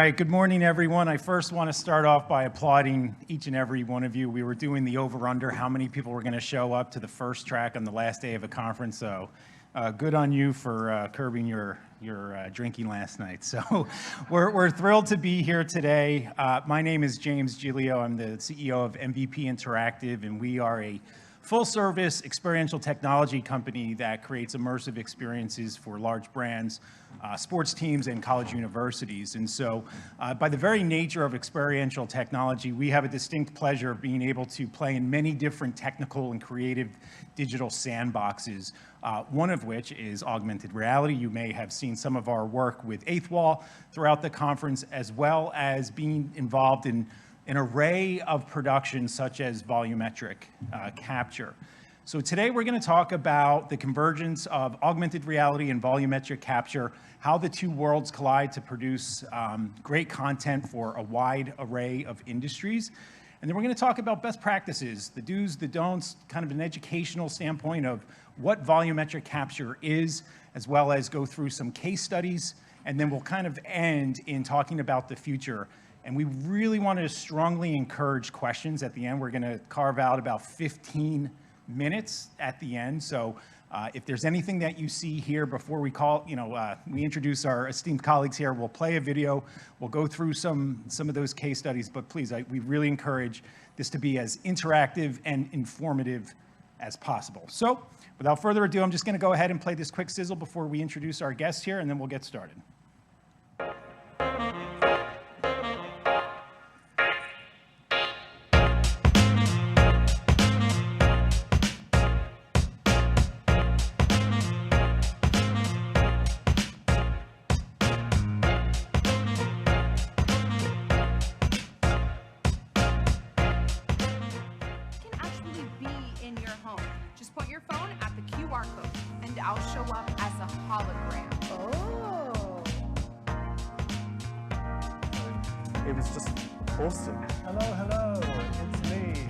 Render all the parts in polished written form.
right, good morning, everyone. I first want to start off by applauding each and every one of you. We were doing the over-under, how many people were going to show up to the first track on the last day of a conference, so good on you for curbing your drinking last night. So we're thrilled to be here today. My name is James Giglio. I'm the CEO of MVP Interactive, and we are a full-service experiential technology company that creates immersive experiences for large brands, sports teams, and college universities. And so by the very nature of experiential technology, we have a distinct pleasure of being able to play in many different technical and creative digital sandboxes, one of which is augmented reality. You may have seen some of our work with Eighth Wall throughout the conference, as well as being involved in an array of productions such as volumetric capture. So today we're going to talk about the convergence of augmented reality and volumetric capture, how the two worlds collide to produce great content for a wide array of industries. And then we're going to talk about best practices, the do's, the don'ts, kind of an educational standpoint of what volumetric capture is, as well as go through some case studies. And then we'll kind of end in talking about the future. And we really want to strongly encourage questions at the end. We're going to carve out about 15 minutes at the end. So if there's anything that you see here before we we introduce our esteemed colleagues here, we'll play a video. We'll go through some of those case studies. But please, we really encourage this to be as interactive and informative as possible. So without further ado, I'm just going to go ahead and play this quick sizzle before we introduce our guests here, and then we'll get started. Awesome. Hello, it's me.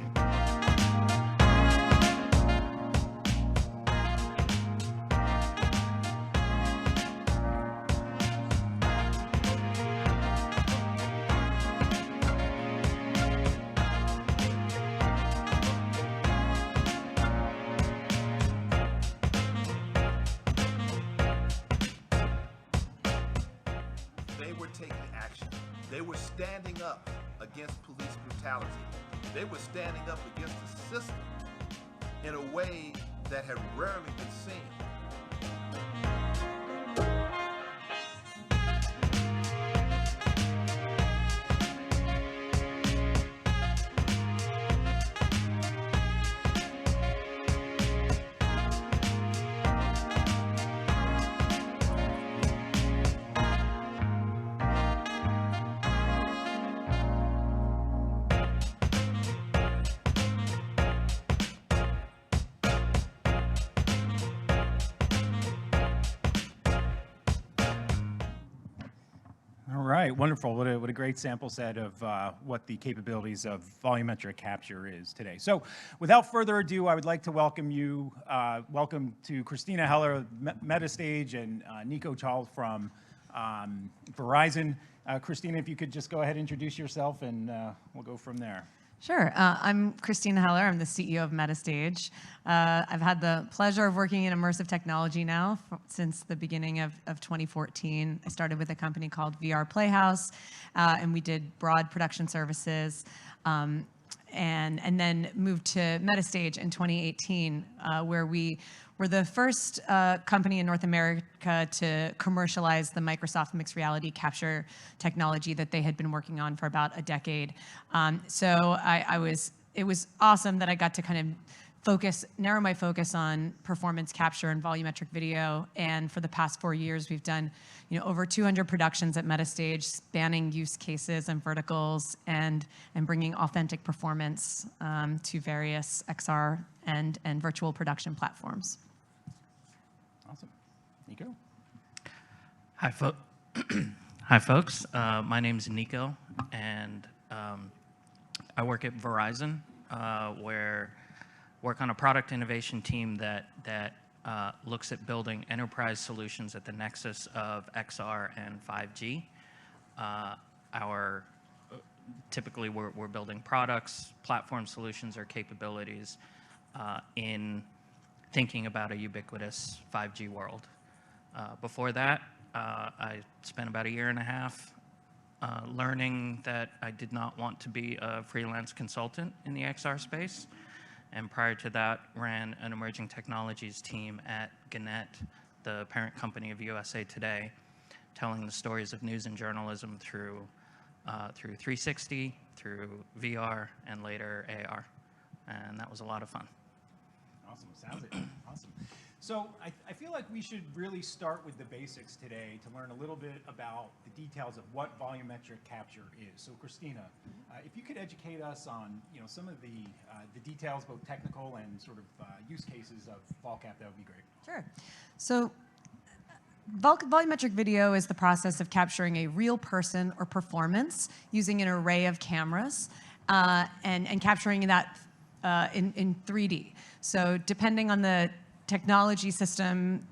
They were taking action. They were standing up against police brutality. They were standing up against the system in a way that had rarely been seen. All right, wonderful. What a great sample set of what the capabilities of volumetric capture is today. So without further ado, I would like to welcome to Christina Heller of Metastage and Niko Chauls from Verizon. Christina, if you could just go ahead and introduce yourself, and we'll go from there. Sure. I'm Christina Heller. I'm the CEO of Metastage. I've had the pleasure of working in immersive technology now since the beginning of 2014. I started with a company called VR Playhouse, and we did broad production services, and then moved to Metastage in 2018, where we were the first company in North America to commercialize the Microsoft mixed reality capture technology that they had been working on for about a decade. So it was awesome that I got to kind of narrow my focus on performance capture and volumetric video. And for the past 4 years, we've done over 200 productions at Metastage, spanning use cases and verticals, and bringing authentic performance to various XR and virtual production platforms. Awesome. Niko? Hi, folks. My name is Niko, and I work at Verizon, where I work on a product innovation team that looks at building enterprise solutions at the nexus of XR and 5G. typically we're building products, platform solutions, or capabilities in thinking about a ubiquitous 5G world. Before that, I spent about 1.5 years learning that I did not want to be a freelance consultant in the XR space. And prior to that, ran an emerging technologies team at Gannett, the parent company of USA Today, telling the stories of news and journalism through 360, through VR, and later AR. And that was a lot of fun. Awesome, sounds it. Awesome. So I feel like we should really start with the basics today to learn a little bit about the details of what volumetric capture is. So Christina, if you could educate us on some of the details, both technical and sort of use cases of Volcap, that would be great. Sure. So volumetric video is the process of capturing a real person or performance using an array of cameras and capturing that in 3D. So depending on the technology system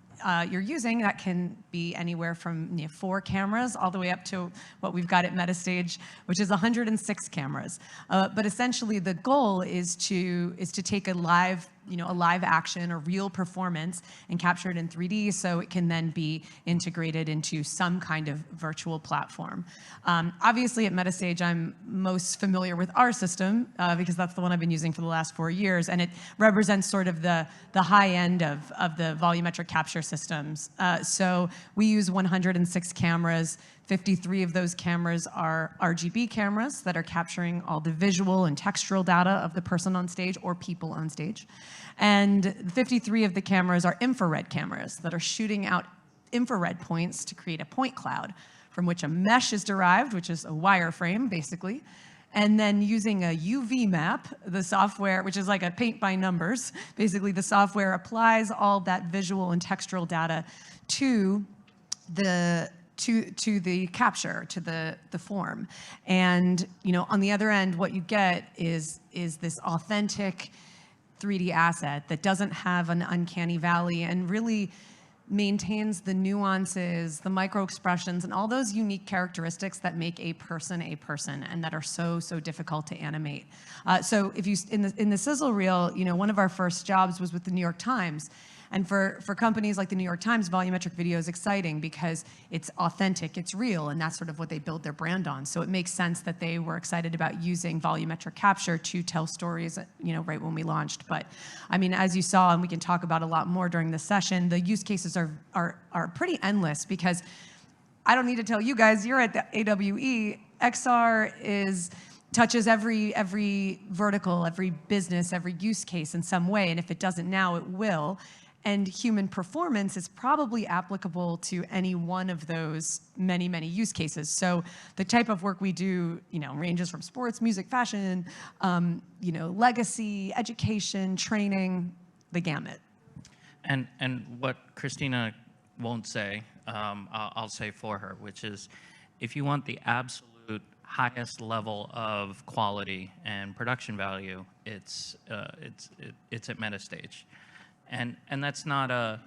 you're using, that can be anywhere from 4 cameras all the way up to what we've got at Metastage, which is 106 cameras. But essentially, the goal is to take a live action, a real performance, and capture it in 3D, so it can then be integrated into some kind of virtual platform. Obviously, at Metastage, I'm most familiar with our system because that's the one I've been using for the last 4 years, and it represents sort of the high end of the volumetric capture systems. So we use 106 cameras. 53 of those cameras are RGB cameras that are capturing all the visual and textural data of the person on stage or people on stage. And 53 of the cameras are infrared cameras that are shooting out infrared points to create a point cloud from which a mesh is derived, which is a wireframe, basically. And then using a UV map, the software, which is like a paint by numbers, basically the software applies all that visual and textural data to the capture, to the form. And on the other end, what you get is this authentic 3D asset that doesn't have an uncanny valley and really maintains the nuances, the micro expressions, and all those unique characteristics that make a person and that are so difficult to animate. So if you in the sizzle reel, one of our first jobs was with the New York Times. And for companies like the New York Times, volumetric video is exciting because it's authentic, it's real, and that's sort of what they build their brand on. So it makes sense that they were excited about using volumetric capture to tell stories, right when we launched. But I mean, as you saw, and we can talk about a lot more during this session, the use cases are pretty endless because I don't need to tell you guys, you're at the AWE, XR touches every vertical, every business, every use case in some way, and if it doesn't now, it will. And human performance is probably applicable to any one of those many use cases. So the type of work we do, ranges from sports, music, fashion, legacy, education, training, the gamut. And what Christina won't say, I'll say for her, which is, if you want the absolute highest level of quality and production value, it's at Metastage. And that's not a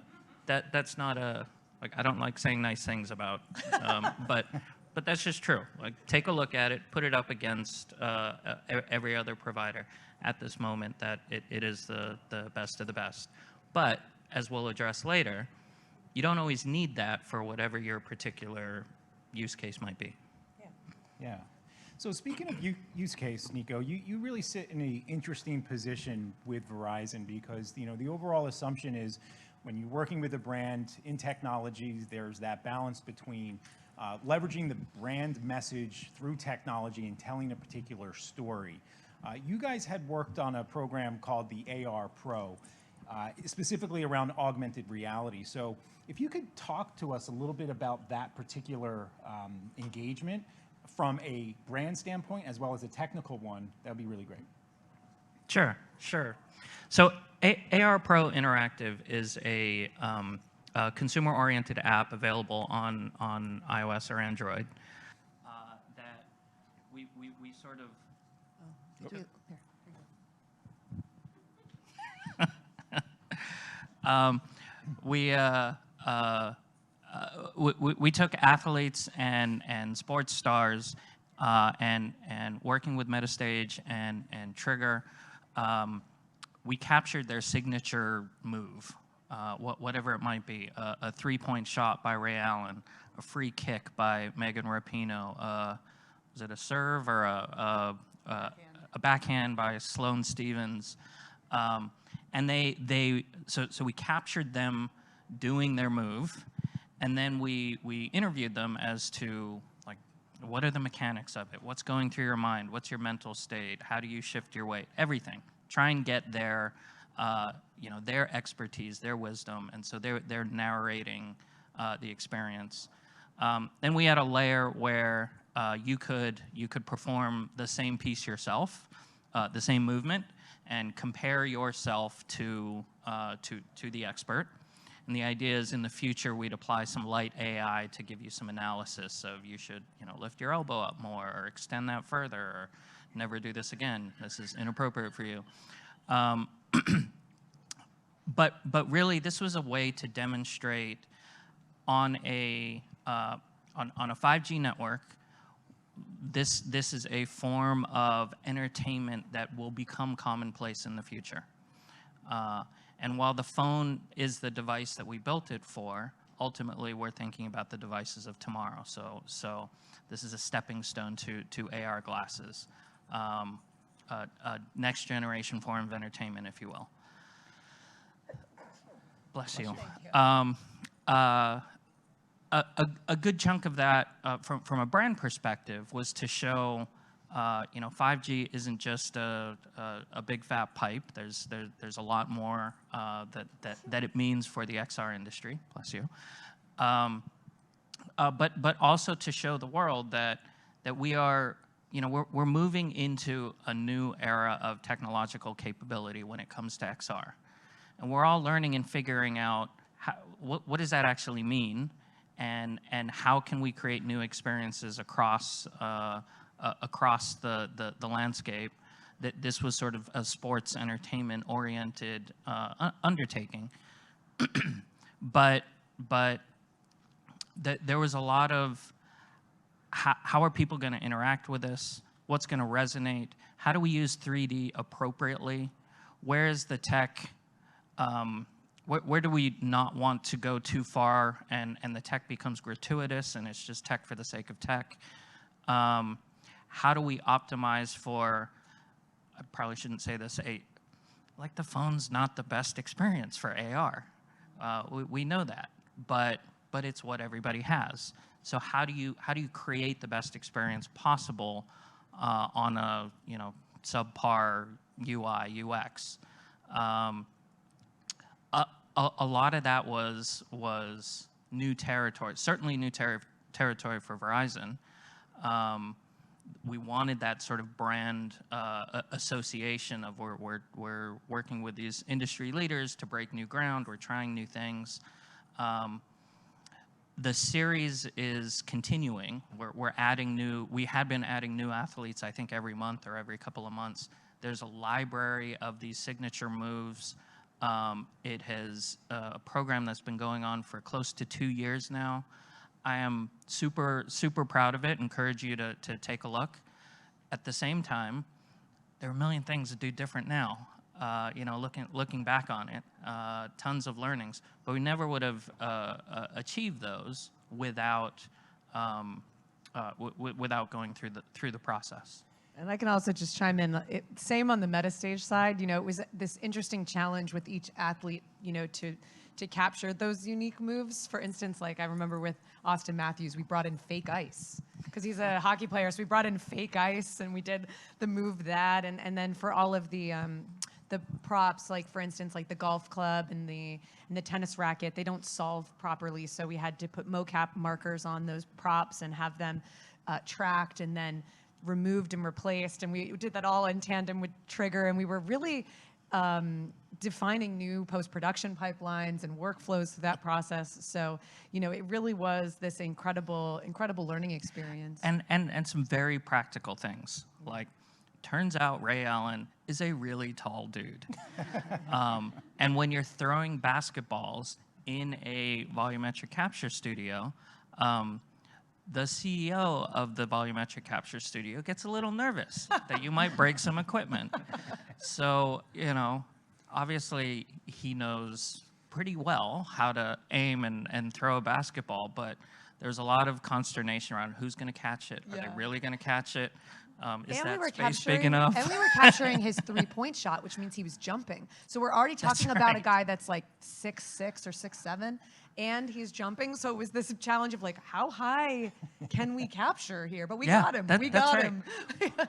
like, I don't like saying nice things about, but that's just true. Like, take a look at it, put it up against every other provider at this moment, that it is the best of the best. But as we'll address later, you don't always need that for whatever your particular use case might be. Yeah. So speaking of use case, Niko, you really sit in an interesting position with Verizon because the overall assumption is when you're working with a brand in technology, there's that balance between leveraging the brand message through technology and telling a particular story. You guys had worked on a program called the AR Pro, specifically around augmented reality. So if you could talk to us a little bit about that particular engagement, from a brand standpoint as well as a technical one, that would be really great. Sure. So AR Pro Interactive is a consumer-oriented app available on iOS or Android that we sort of... We took athletes and sports stars and working with Metastage and Trigger, we captured their signature move, whatever it might be, a three-point shot by Ray Allen, a free kick by Megan Rapinoe, was it a serve or a backhand by Sloane Stevens? And so we captured them doing their move, and then we interviewed them as to, like, what are the mechanics of it? What's going through your mind? What's your mental state? How do you shift your weight? Everything. Try and get their, their expertise, their wisdom, and so they're narrating the experience. Then we had a layer where you could perform the same piece yourself, the same movement, and compare yourself to the expert. And the idea is in the future we'd apply some light AI to give you some analysis of you should lift your elbow up more or extend that further or never do this again. This is inappropriate for you. But really this was a way to demonstrate on a 5G network. This is a form of entertainment that will become commonplace in the future. And while the phone is the device that we built it for, ultimately we're thinking about the devices of tomorrow. So this is a stepping stone to AR glasses, a next generation form of entertainment, if you will. Bless you. A good chunk of that, from a brand perspective, was to show, 5G isn't just a big fat pipe. There's a lot more that it means for the XR industry. Bless you. But also to show the world that we are, we're moving into a new era of technological capability when it comes to XR, and we're all learning and figuring out what does that actually mean. And how can we create new experiences across the landscape? That this was sort of a sports entertainment oriented undertaking, but there was a lot of how are people going to interact with this? What's going to resonate? How do we use 3D appropriately? Where is the tech? Where do we not want to go too far and the tech becomes gratuitous and it's just tech for the sake of tech? How do we optimize for, I probably shouldn't say this, like the phone's not the best experience for AR. We know that, but it's what everybody has. So how do you create the best experience possible on a subpar UI, UX? A lot of that was new territory, certainly new territory for Verizon. We wanted that sort of brand association of we're working with these industry leaders to break new ground. We're trying new things. The series is continuing. We're adding new. We had been adding new athletes, I think, every month or every couple of months. There's a library of these signature moves. It has a program that's been going on for close to 2 years now. I am super, super proud of it. Encourage you to take a look. At the same time, there are a million things to do different now. Looking back on it, tons of learnings. But we never would have achieved those without going through the process. And I can also just chime in. Same on the Metastage side. It was this interesting challenge with each athlete, to capture those unique moves. For instance, like I remember with Austin Matthews, we brought in fake ice because he's a hockey player. So we brought in fake ice and we did the move that. And then for all of the props, like for instance, like the golf club and the tennis racket, they don't solve properly. So we had to put mocap markers on those props and have them tracked and then removed and replaced, and we did that all in tandem with Trigger, and we were really defining new post-production pipelines and workflows through that process. So, it really was this incredible learning experience. And some very practical things, like turns out Ray Allen is a really tall dude. And when you're throwing basketballs in a volumetric capture studio, the CEO of the volumetric capture studio gets a little nervous that you might break some equipment. So, you know, obviously he knows pretty well how to aim and throw a basketball, but there's a lot of consternation around who's going to catch it. Are they really going to catch it? Is that space big enough? And we were capturing his three-point shot, which means he was jumping. So we're already talking about a guy that's like 6'6" or 6'7", and he's jumping. So it was this challenge of like, how high can we capture here? But we got him. We got him.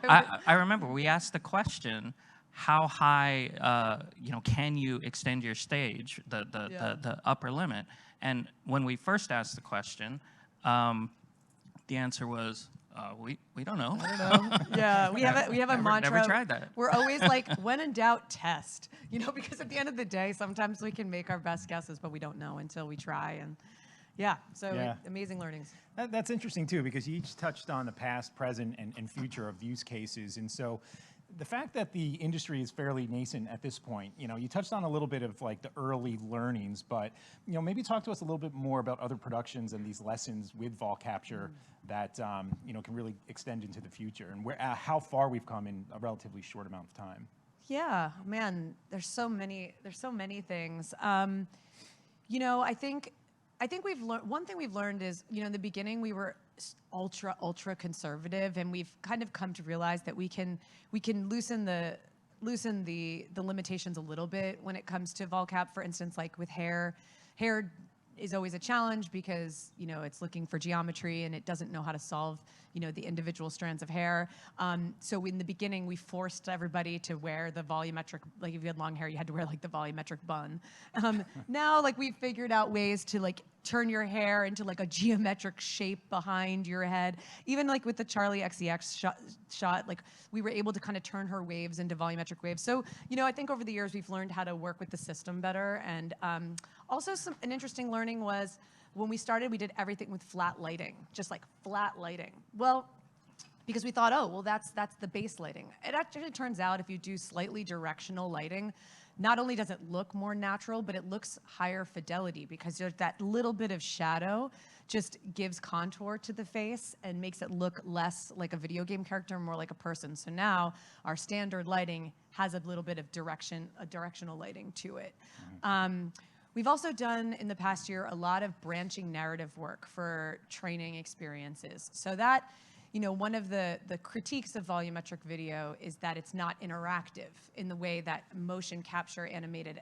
I remember we asked the question, how high, you know, can you extend your stage, the upper limit? And when we first asked the question, the answer was, we don't know. I don't know. Yeah, we have a mantra. Never tried that. We're always like, when in doubt, test. You know, because at the end of the day, sometimes we can make our best guesses, but we don't know until we try. And yeah, so amazing learnings. That's interesting too, because you each touched on the past, present, and future of use cases. And so the fact that the industry is fairly nascent at this point, you know, you touched on a little bit of like the early learnings, but, you know, maybe talk to us a little bit more about other productions and these lessons with vol capture that, you know, can really extend into the future, and where, how far we've come in a relatively short amount of time. Yeah, man, there's so many things. You know, I think we've learned, one thing we've learned is, you know, in the beginning we were ultra conservative, and we've kind of come to realize that we can loosen the limitations a little bit when it comes to Volcap. For instance, like with hair is always a challenge because, you know, it's looking for geometry and it doesn't know how to solve, you know, the individual strands of hair. So in the beginning, we forced everybody to wear the volumetric, like if you had long hair, you had to wear like the volumetric bun. Now, like we've figured out ways to like turn your hair into like a geometric shape behind your head. Even like with the Charlie XEX shot, like we were able to kind of turn her waves into volumetric waves. So, you know, I think over the years we've learned how to work with the system better. And also an interesting learning was when we started, we did everything with flat lighting, just like flat lighting. Well, because we thought, oh, well, that's the base lighting. It actually turns out if you do slightly directional lighting, not only does it look more natural, but it looks higher fidelity because there's that little bit of shadow just gives contour to the face and makes it look less like a video game character, more like a person. So now our standard lighting has a little bit of directional lighting to it. We've also done in the past year a lot of branching narrative work for training experiences. So that, you know, one of the critiques of volumetric video is that it's not interactive in the way that motion capture animated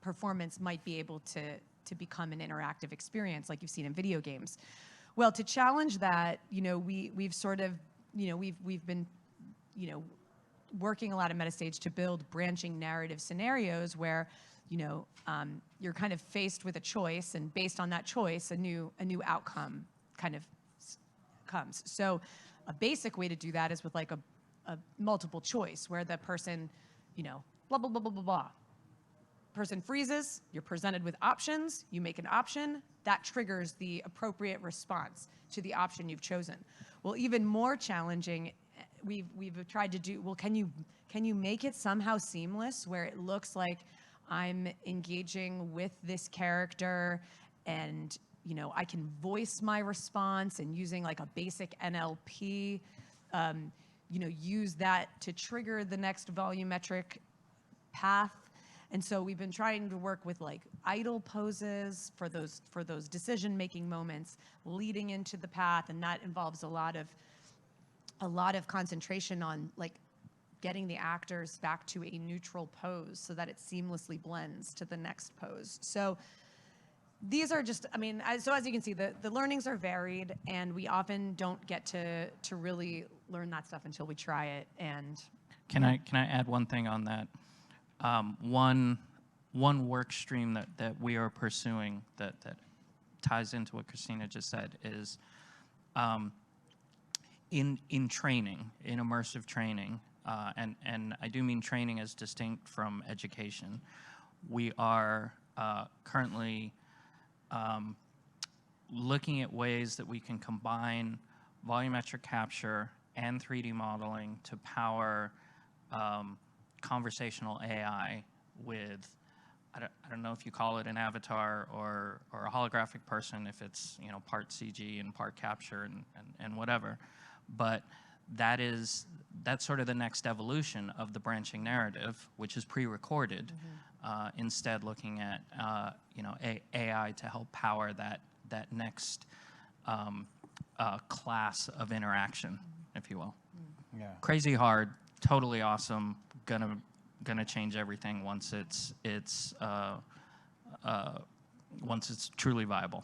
performance might be able to become an interactive experience like you've seen in video games. Well, to challenge that, you know, we've sort of, you know, we've been, you know, working a lot at Metastage to build branching narrative scenarios where, you know, you're kind of faced with a choice, and based on that choice, a new outcome kind of comes. So a basic way to do that is with like a multiple choice where the person, you know, blah, blah, blah, blah, blah, blah. Person freezes, you're presented with options, you make an option, that triggers the appropriate response to the option you've chosen. Well, even more challenging, we've tried to do, well, can you make it somehow seamless where it looks like I'm engaging with this character and, you know, I can voice my response, and using like a basic NLP, you know, use that to trigger the next volumetric path. And so we've been trying to work with like idle poses for those decision-making moments leading into the path, and that involves a lot of concentration on like getting the actors back to a neutral pose so that it seamlessly blends to the next pose. So these are just, I mean, so as you can see, the learnings are varied, and we often don't get to really learn that stuff until we try it. And can I add one thing on that? One work stream that we are pursuing that ties into what Christina just said is in training, in immersive training, and I do mean training as distinct from education. We are currently looking at ways that we can combine volumetric capture and 3D modeling to power conversational AI with I don't know if you call it an avatar or a holographic person, if it's, you know, part CG and part capture and whatever, but that's sort of the next evolution of the branching narrative, which is pre-recorded, instead looking at you know, AI to help power that next class of interaction, if you will. Yeah. Crazy hard, totally awesome, gonna change everything once it's truly viable.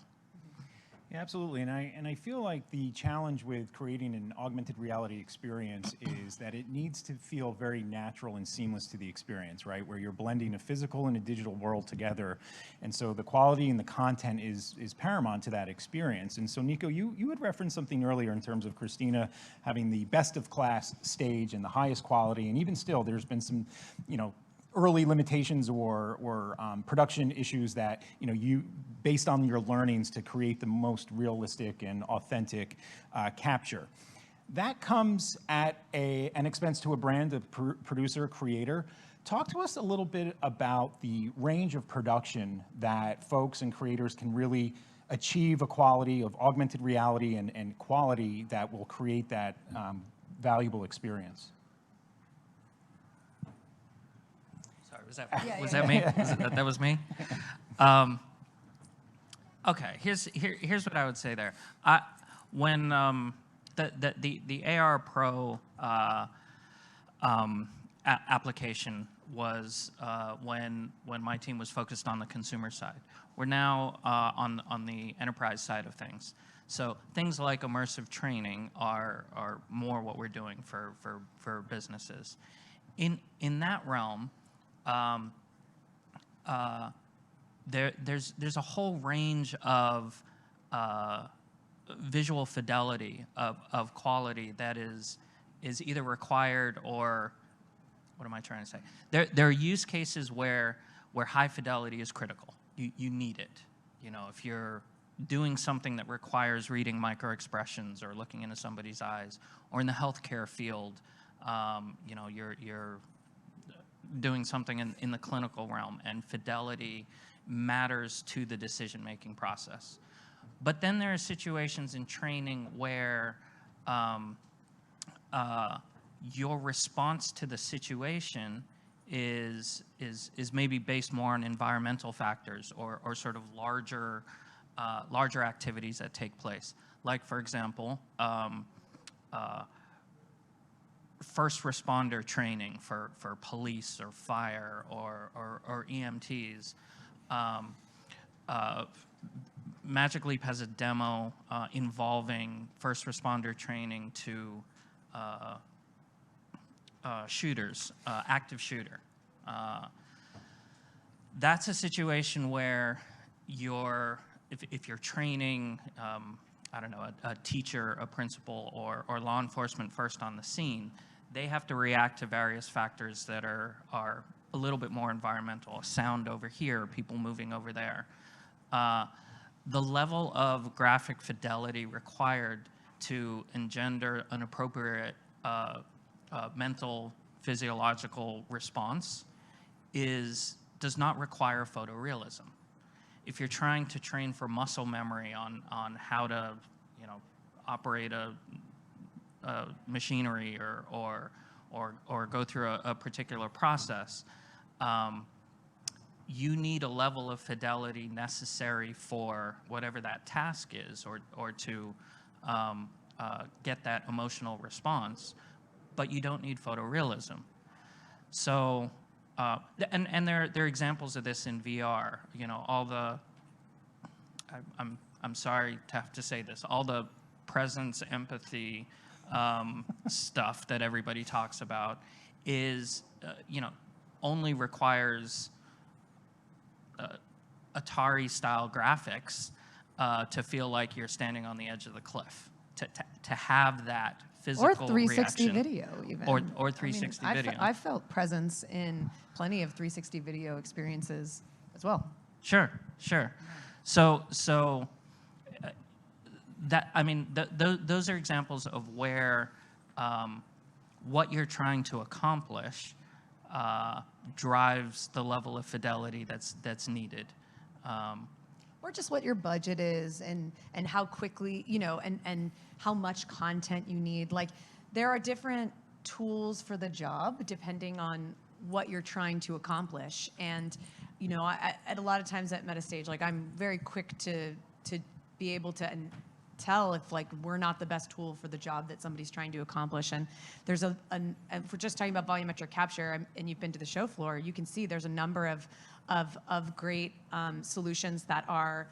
Yeah, absolutely, and I feel like the challenge with creating an augmented reality experience is that it needs to feel very natural and seamless to the experience, right? Where you're blending a physical and a digital world together, and so the quality and the content is paramount to that experience. And so, Niko, you had referenced something earlier in terms of Christina having the best of class stage and the highest quality, and even still, there's been some, you know, early limitations or production issues that, you know, based on your learnings to create the most realistic and authentic capture. That comes at an expense to a brand, a producer, creator. Talk to us a little bit about the range of production that folks and creators can really achieve a quality of augmented reality and quality that will create that valuable experience. Was that me? That was me? Okay, here's what I would say there. When the AR Pro application was when my team was focused on the consumer side. We're now on the enterprise side of things. So things like immersive training are more what we're doing for businesses. In that realm, there's a whole range of visual fidelity of quality that is either required or, what am I trying to say? There are use cases where high fidelity is critical. You need it. You know, if you're doing something that requires reading micro expressions or looking into somebody's eyes, or in the healthcare field, you know, you're doing something in the clinical realm, and fidelity matters to the decision-making process. But then there are situations in training where your response to the situation is maybe based more on environmental factors or sort of larger activities that take place. Like, for example, first responder training for police or fire or EMTs. Magic Leap has a demo involving first responder training to shooters, active shooter. That's a situation where if you're training, I don't know, a teacher, a principal, or law enforcement first on the scene, they have to react to various factors that are a little bit more environmental. Sound over here, people moving over there. The level of graphic fidelity required to engender an appropriate mental physiological response does not require photorealism. If you're trying to train for muscle memory on how to, you know, operate a machinery or go through a particular process, you need a level of fidelity necessary for whatever that task is, or to get that emotional response, but you don't need photorealism. So, and there are examples of this in VR. You know, all the, I'm sorry to have to say this, all the presence, empathy stuff that everybody talks about is, you know, only requires Atari-style graphics to feel like you're standing on the edge of the cliff, to have that physical or 360 reaction. video even. Or 360 video. I felt presence in plenty of 360 video experiences as well. Sure. So that, I mean, those are examples of where what you're trying to accomplish drives the level of fidelity that's needed. Or just what your budget is and how quickly, and how much content you need. Like, there are different tools for the job depending on what you're trying to accomplish. And, at a lot of times at Metastage, like, I'm very quick to be able to tell if, like, we're not the best tool for the job that somebody's trying to accomplish. And there's if we're just talking about volumetric capture, and you've been to the show floor, you can see there's a number of great solutions that are,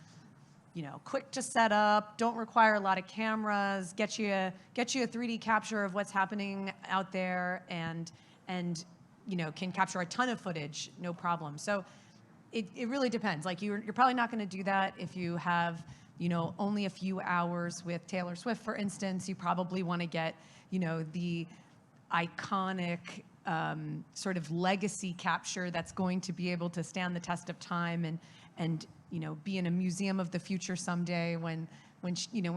quick to set up, don't require a lot of cameras, get you a 3D capture of what's happening out there, and can capture a ton of footage, no problem. So it really depends. Like, you're probably not going to do that if you have, only a few hours with Taylor Swift, for instance. You probably want to get, the iconic sort of legacy capture that's going to be able to stand the test of time and be in a museum of the future someday when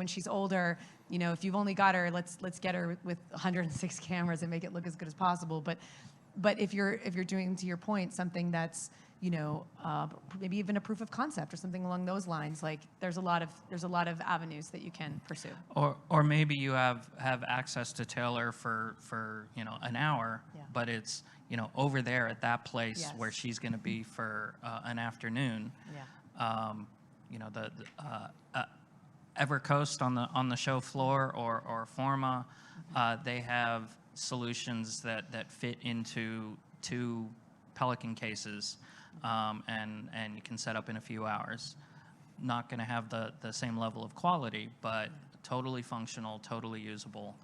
she's older. If you've only got her, let's get her with 106 cameras and make it look as good as possible. But if you're doing, to your point, something that's maybe even a proof of concept or something along those lines, like, there's a lot of avenues that you can pursue. Or maybe you have access to Taylor for an hour, Yeah. but it's over there at that place Yes. where she's going to be for an afternoon. Yeah. The EverCoast on the show floor or Forma, they have solutions that fit into 2 Pelican cases, and you can set up in a few hours. Not going to have the same level of quality, but totally functional, totally usable,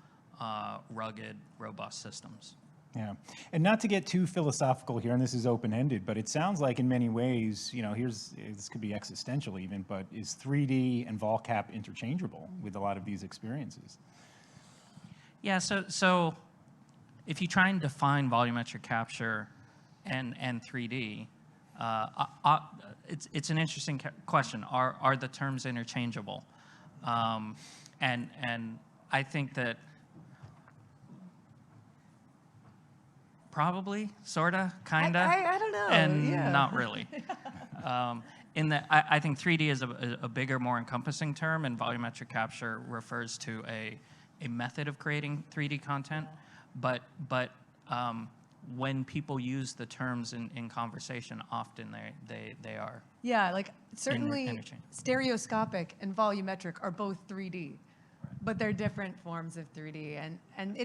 rugged, robust systems. Yeah, and not to get too philosophical here, and this is open-ended, but it sounds like in many ways, this could be existential even, but is 3D and Volcap interchangeable with a lot of these experiences? Yeah, so if you try and define volumetric capture and 3D, it's an interesting question. Are the terms interchangeable? And I think that probably, sorta, kinda. I don't know. And Yeah. not really. In that, I think 3D is a bigger, more encompassing term, and volumetric capture refers to a method of creating 3D content. But when people use the terms in conversation, often they are. Yeah, like, certainly interchange. stereoscopic and volumetric are both 3D, but they're different forms of 3D. And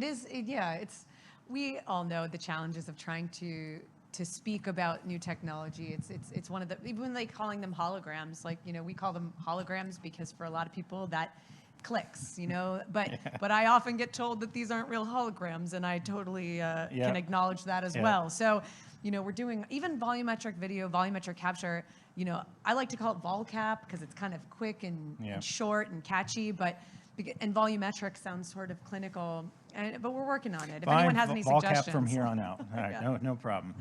we all know the challenges of trying to speak about new technology. It's one of the, even like calling them holograms, like, we call them holograms because for a lot of people that clicks, but I often get told that these aren't real holograms, and I totally can acknowledge that as well. So, we're doing even volumetric video, volumetric capture. I like to call it Volcap because it's kind of quick and short and catchy, and volumetric sounds sort of clinical. But we're working on it. If anyone has any suggestions. Volcap from here on out. All right, Yeah. no problem.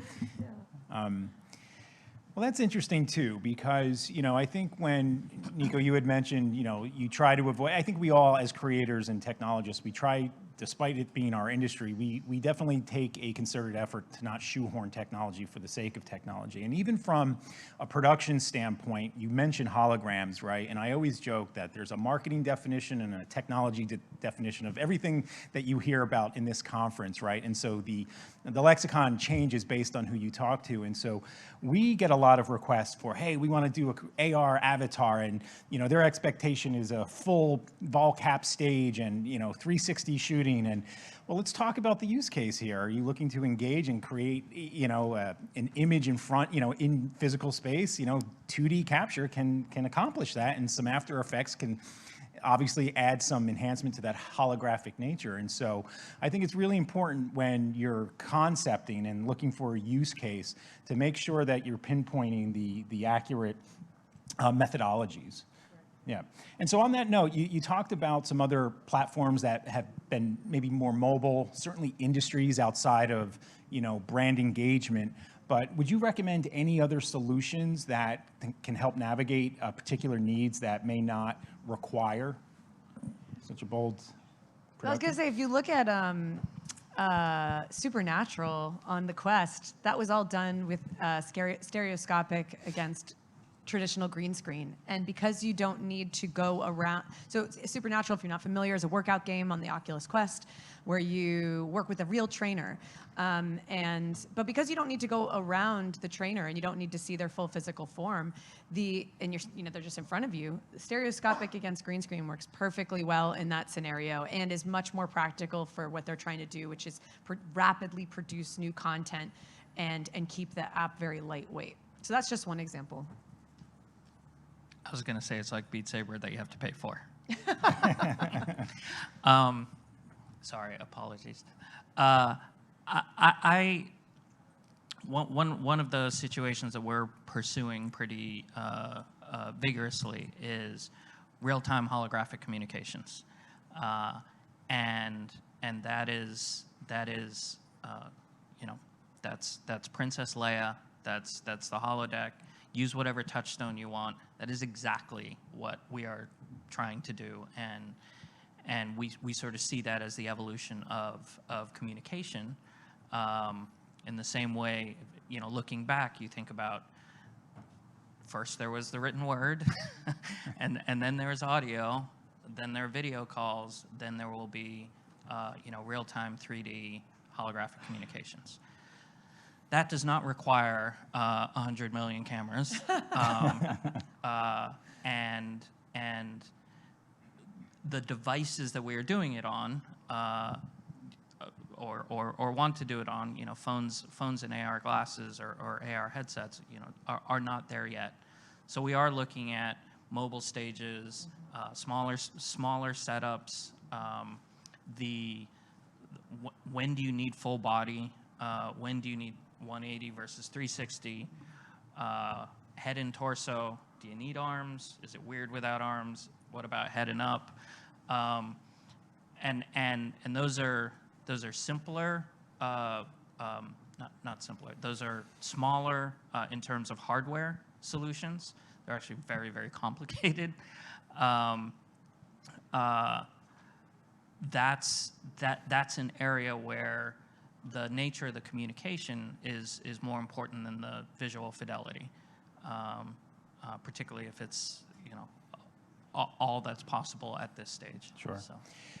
Well, that's interesting too, because, I think when, Niko, you had mentioned, you try to avoid, I think we all, as creators and technologists, we try, despite it being our industry, we definitely take a concerted effort to not shoehorn technology for the sake of technology. And even from a production standpoint, you mentioned holograms, right? And I always joke that there's a marketing definition and a technology definition of everything that you hear about in this conference, right? And so the lexicon changes based on who you talk to. And so we get a lot of requests for, hey, we want to do a AR avatar, and their expectation is a full Volcap stage and 360 shooting. And well, let's talk about the use case here. Are you looking to engage and create an image in front, in physical space? 2D capture can accomplish that, and some After Effects can obviously add some enhancement to that holographic nature. And so I think it's really important when you're concepting and looking for a use case to make sure that you're pinpointing the accurate methodologies. Yeah. And so on that note, you talked about some other platforms that have been maybe more mobile, certainly industries outside of, brand engagement. But would you recommend any other solutions that can help navigate particular needs that may not require such a bold production? I was going to say, if you look at Supernatural on the Quest, that was all done with stereoscopic against traditional green screen. And because you don't need to go around, so Supernatural, if you're not familiar, is a workout game on the Oculus Quest where you work with a real trainer. But because you don't need to go around the trainer and you don't need to see their full physical form, they're just in front of you, stereoscopic against green screen works perfectly well in that scenario and is much more practical for what they're trying to do, which is rapidly produce new content and keep the app very lightweight. So that's just one example. I was going to say it's like Beat Saber that you have to pay for. Sorry, apologies. One of the situations that we're pursuing pretty vigorously is real-time holographic communications, and that is that's Princess Leia, that's the holodeck. Use whatever touchstone you want. That is exactly what we are trying to do, and we sort of see that as the evolution of communication. In the same way, looking back, you think about first there was the written word, and then there was audio, then there are video calls, then there will be real-time 3D holographic communications. That does not require 100 million cameras, and the devices that we are doing it on, or want to do it on, phones and AR glasses or AR headsets, are not there yet. So we are looking at mobile stages, smaller setups. When do you need full body? When do you need 180 versus 360, head and torso. Do you need arms? Is it weird without arms? What about head and up? And those are simpler, not simpler. Those are smaller in terms of hardware solutions. They're actually very, very complicated. That's an area where the nature of the communication is more important than the visual fidelity, particularly if it's all that's possible at this stage. Sure.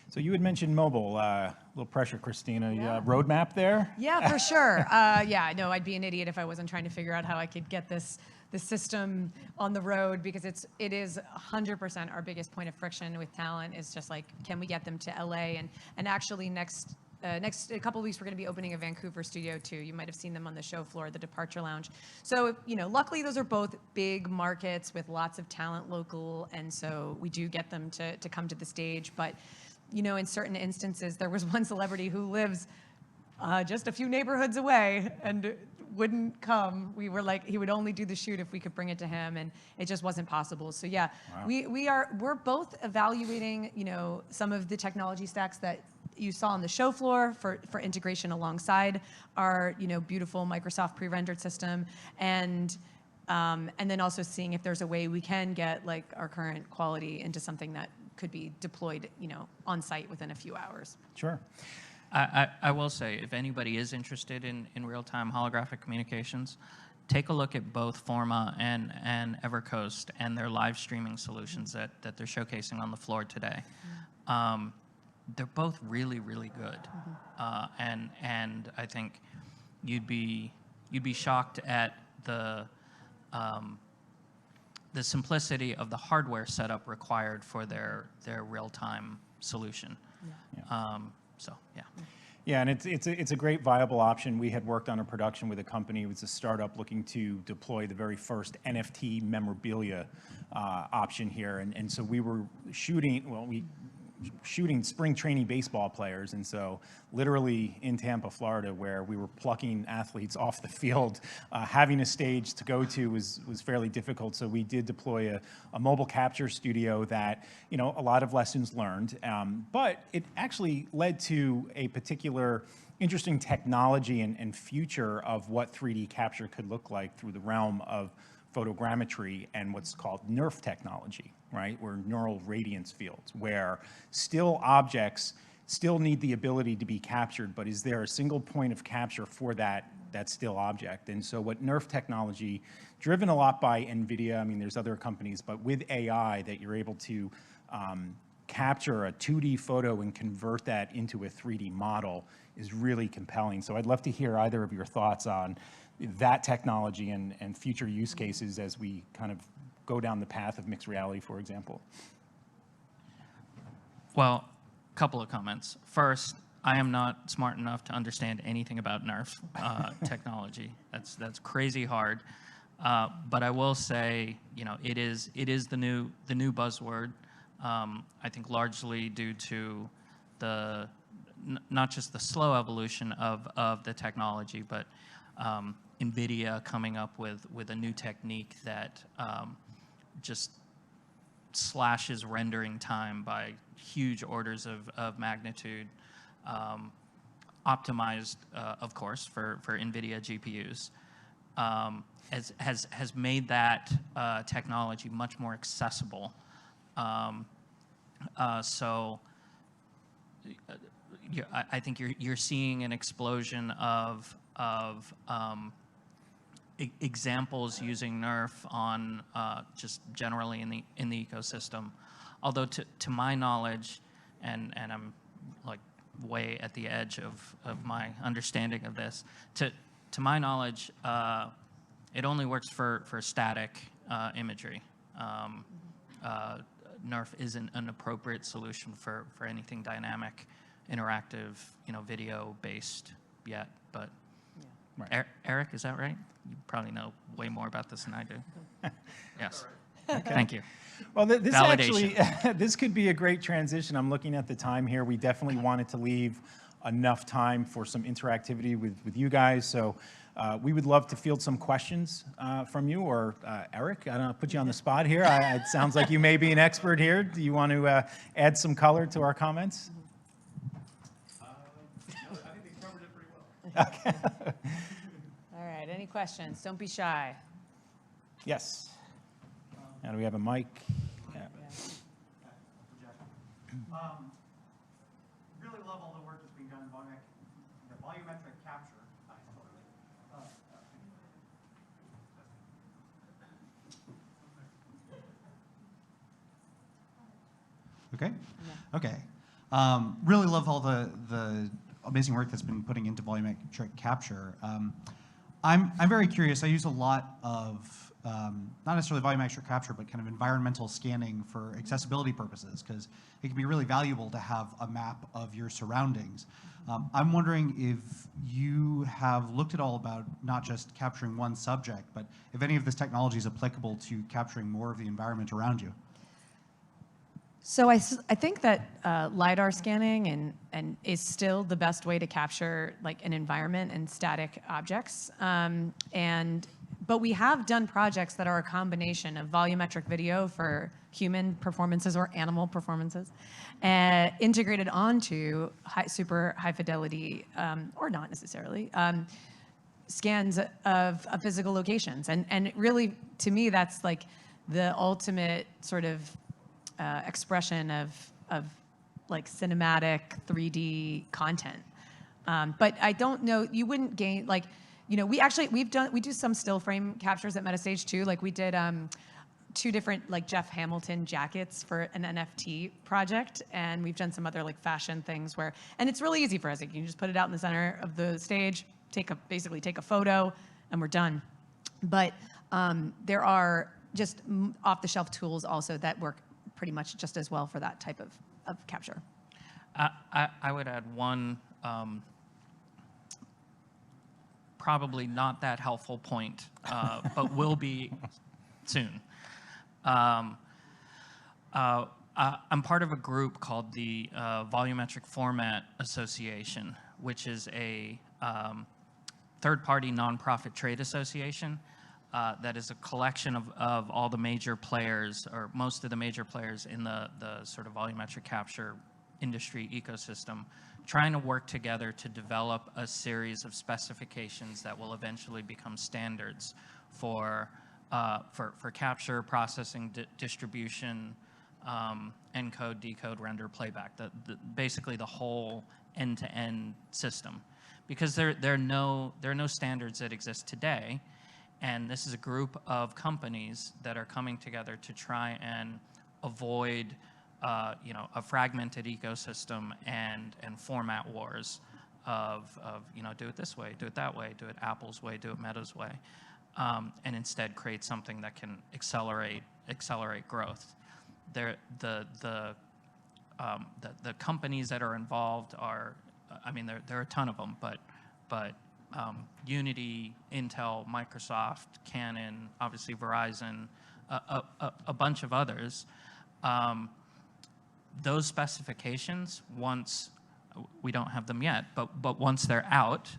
So you had mentioned mobile. A little pressure, Christina. Yeah. Roadmap there? Yeah, for sure. Yeah, no, I'd be an idiot if I wasn't trying to figure out how I could get the system on the road, because it is 100% our biggest point of friction with talent is just like, can we get them to LA? And actually next a couple of weeks, we're going to be opening a Vancouver studio too. You might have seen them on the show floor, the Departure Lounge. So, luckily those are both big markets with lots of talent local, and so we do get them to come to the stage. But, in certain instances, there was one celebrity who lives just a few neighborhoods away and wouldn't come. We were like, he would only do the shoot if we could bring it to him, and it just wasn't possible. So yeah, wow. We're both evaluating, some of the technology stacks that you saw on the show floor for integration alongside our, beautiful Microsoft pre-rendered system, and then also seeing if there's a way we can get like our current quality into something that could be deployed, on site within a few hours. Sure. I will say, if anybody is interested in real-time holographic communications, take a look at both Forma and Evercoast and their live streaming solutions that they're showcasing on the floor today. They're both really, really good, and I think you'd be shocked at the simplicity of the hardware setup required for their real-time solution. Yeah. Yeah, and it's a great viable option. We had worked on a production with a company. It was a startup looking to deploy the very first NFT memorabilia option here, and so we were shooting spring training baseball players, and so literally in Tampa, Florida, where we were plucking athletes off the field, having a stage to go to was fairly difficult. So we did deploy a mobile capture studio that, a lot of lessons learned, but it actually led to a particular interesting technology and future of what 3D capture could look like through the realm of photogrammetry and what's called NERF technology, right? Or neural radiance fields, where still objects still need the ability to be captured, but is there a single point of capture for that still object? And so what NERF technology, driven a lot by NVIDIA, I mean, there's other companies, but with AI that you're able to capture a 2D photo and convert that into a 3D model is really compelling. So I'd love to hear either of your thoughts on that technology and future use cases as we kind of go down the path of mixed reality, for example. Well, a couple of comments. First, I am not smart enough to understand anything about NERF technology. That's crazy hard. But I will say, you know, it is the new buzzword. I think largely due to not just the slow evolution of the technology, but NVIDIA coming up with a new technique that just slashes rendering time by huge orders of magnitude, optimized, of course, for NVIDIA GPUs, has made that technology much more accessible. So I think you're seeing an explosion of examples using NERF on just generally in the ecosystem. Although to my knowledge, and I'm like way at the edge of my understanding of this, to my knowledge, it only works for static imagery. NERF isn't an appropriate solution for anything dynamic, interactive, you know, video-based yet. But Right. Eric, is that right? You probably know way more about this than I do. Yes. Thank you. Well, this Validation. actually, this could be a great transition. I'm looking at the time here. We definitely wanted to leave enough time for some interactivity with you guys. So we would love to field some questions from you, or Eric, I don't know, put you on the spot here. It sounds like you may be an expert here. Do you want to add some color to our comments? I think they covered it pretty well. Okay. All right, any questions? Don't be shy. Yes. Now, do we have a mic? Yeah. Really love all the work that's being done in volumetric capture. Okay. Okay. Really love all the amazing work that's been putting into volumetric capture. I'm very curious. I use a lot of not necessarily volumetric capture, but kind of environmental scanning for accessibility purposes, because it can be really valuable to have a map of your surroundings. I'm wondering if you have looked at all about not just capturing one subject, but if any of this technology is applicable to capturing more of the environment around you. So I think that LiDAR scanning and is still the best way to capture like an environment and static objects. But we have done projects that are a combination of volumetric video for human performances or animal performances, integrated onto super high fidelity, or not necessarily, scans of physical locations. And really, to me, that's like the ultimate sort of expression of like cinematic 3D content. But I don't know, you wouldn't gain, like, you know, we do some still frame captures at Metastage too. Like we did 2 different like Jeff Hamilton jackets for an NFT project, and we've done some other like fashion things where, and it's really easy for us. Like, you can just put it out in the center of the stage, basically take a photo, and we're done. But there are just off-the-shelf tools also that work pretty much just as well for that type of capture. I would add one probably not that helpful point, but will be soon. I'm part of a group called the Volumetric Format Association, which is a third-party nonprofit trade association that is a collection of all the major players, or most of the major players in the sort of volumetric capture industry ecosystem, trying to work together to develop a series of specifications that will eventually become standards for capture, processing, distribution, encode, decode, render, playback, basically the whole end-to-end system. Because there are no standards that exist today, and this is a group of companies that are coming together to try and avoid a fragmented ecosystem and format wars of do it this way, do it that way, do it Apple's way, do it Meta's way, and instead create something that can accelerate growth. The companies that are involved are, there are a ton of them, but Unity, Intel, Microsoft, Canon, obviously Verizon, a bunch of others. Those specifications, once we don't have them yet, but once they're out,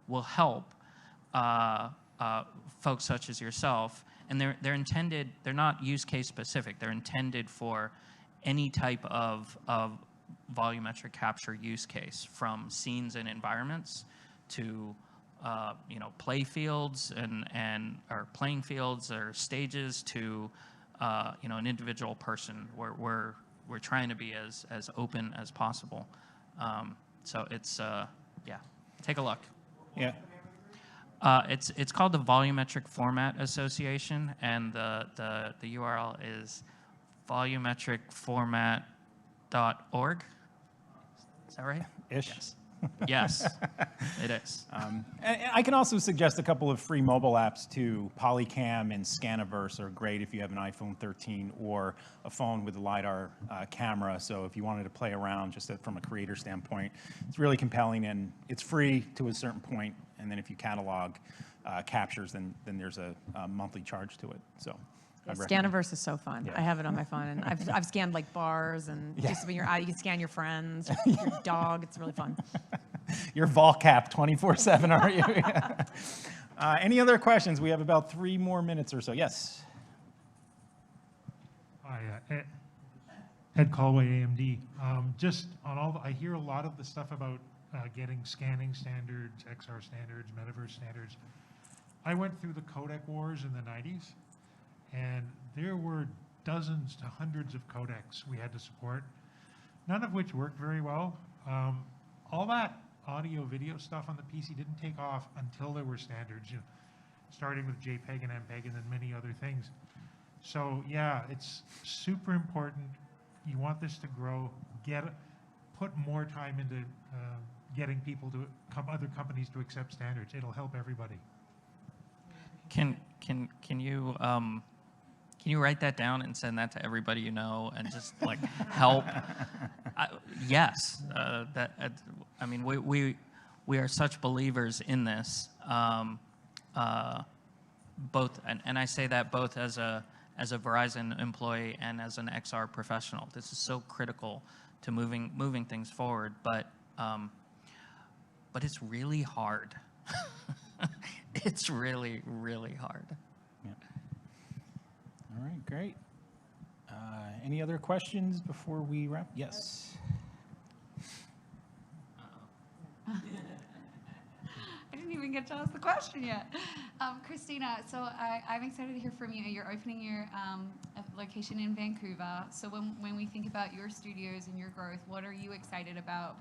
will help folks such as yourself. And they're intended. They're not use case specific. They're intended for any type of volumetric capture use case, from scenes and environments to play fields or playing fields or stages to an individual person. We're trying to be as open as possible. So it's take a look. Yeah. It's called the Volumetric Format Association, and the URL is volumetricformat.org. Is that right? Ish. Yes. Yes, it is. And I can also suggest a couple of free mobile apps too. Polycam and Scaniverse are great if you have an iPhone 13 or a phone with a LiDAR camera. So if you wanted to play around just from a creator standpoint, it's really compelling, and it's free to a certain point. And then if you catalog captures, then there's a monthly charge to it. So. Yeah, Scaniverse is so fun. Yeah. I have it on my phone, and I've scanned like bars, and just when you're out, you can scan your friends, your dog. It's really fun. You're Volcap 24/7, are you? Any other questions? We have about 3 more minutes or so. Yes. Hi, Ed Callway, AMD. Just on I hear a lot of the stuff about getting scanning standards, XR standards, metaverse standards. I went through the codec wars in the 90s. And there were dozens to hundreds of codecs we had to support, none of which worked very well. All that audio video stuff on the PC didn't take off until there were standards, starting with JPEG and MPEG and then many other things. So yeah, it's super important. You want this to grow, put more time into getting people other companies to accept standards. It'll help everybody. Can you write that down and send that to everybody you know, and just like help? Yes, we are such believers in this. Both, and I say that both as a Verizon employee and as an XR professional. This is so critical to moving things forward, but it's really hard. It's really, really hard. All right, great. Any other questions before we wrap? Yes. I didn't even get to ask the question yet. Christina, so I'm excited to hear from you. You're opening your location in Vancouver. So when we think about your studios and your growth, what are you excited about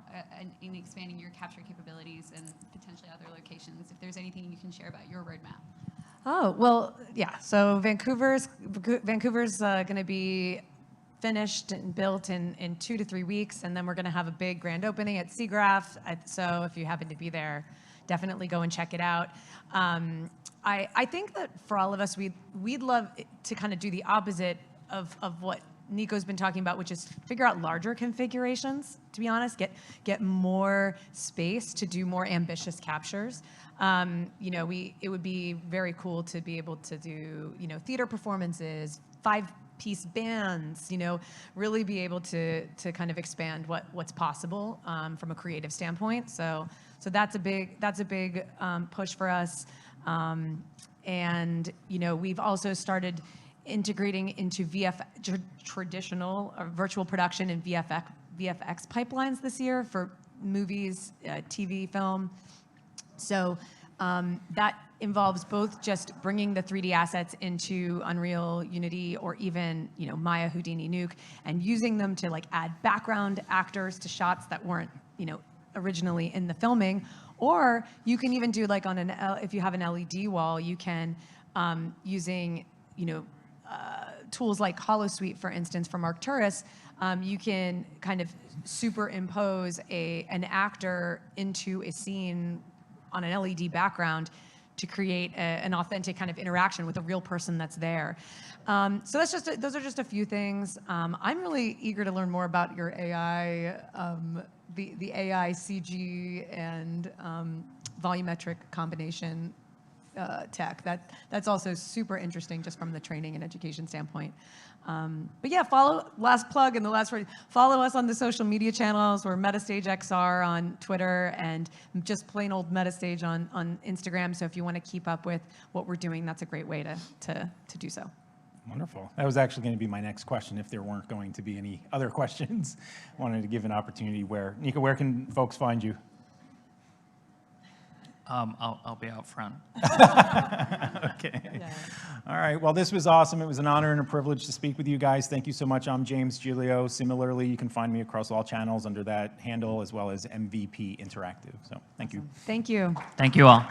in expanding your capture capabilities and potentially other locations? If there's anything you can share about your roadmap. Oh, well, yeah. So Vancouver's going to be finished and built in 2 to 3 weeks, and then we're going to have a big grand opening at SIGGRAPH. So if you happen to be there, definitely go and check it out. I think that for all of us, we'd love to kind of do the opposite of what Niko's been talking about, which is figure out larger configurations, to be honest, get more space to do more ambitious captures. It would be very cool to be able to do, theater performances, 5-piece bands, really be able to kind of expand what's possible from a creative standpoint. So that's a big push for us. We've also started integrating into traditional virtual production and VFX pipelines this year for movies, TV, film. So that involves both just bringing the 3D assets into Unreal, Unity, or even, you know, Maya, Houdini, Nuke, and using them to like add background actors to shots that weren't, you know, originally in the filming. Or you can even do like on an if you have an LED wall, you can using, you know, tools like HoloSuite, for instance, from Arcturus, you can kind of superimpose an actor into a scene on an LED background to create an authentic kind of interaction with a real person that's there. So that's just those are just a few things. I'm really eager to learn more about your AI, the AI CG and volumetric combination tech. That's also super interesting just from the training and education standpoint. But yeah, last plug and the last word, follow us on the social media channels. We're Metastage XR on Twitter and just plain old Metastage on Instagram. So if you want to keep up with what we're doing, that's a great way to do so. Wonderful. That was actually going to be my next question if there weren't going to be any other questions. I wanted to give an opportunity Niko, where can folks find you? I'll be out front. Okay. Yeah. All right. Well, this was awesome. It was an honor and a privilege to speak with you guys. Thank you so much. I'm James Giglio. Similarly, you can find me across all channels under that handle, as well as MVP Interactive. So thank you. Thank you. Thank you all.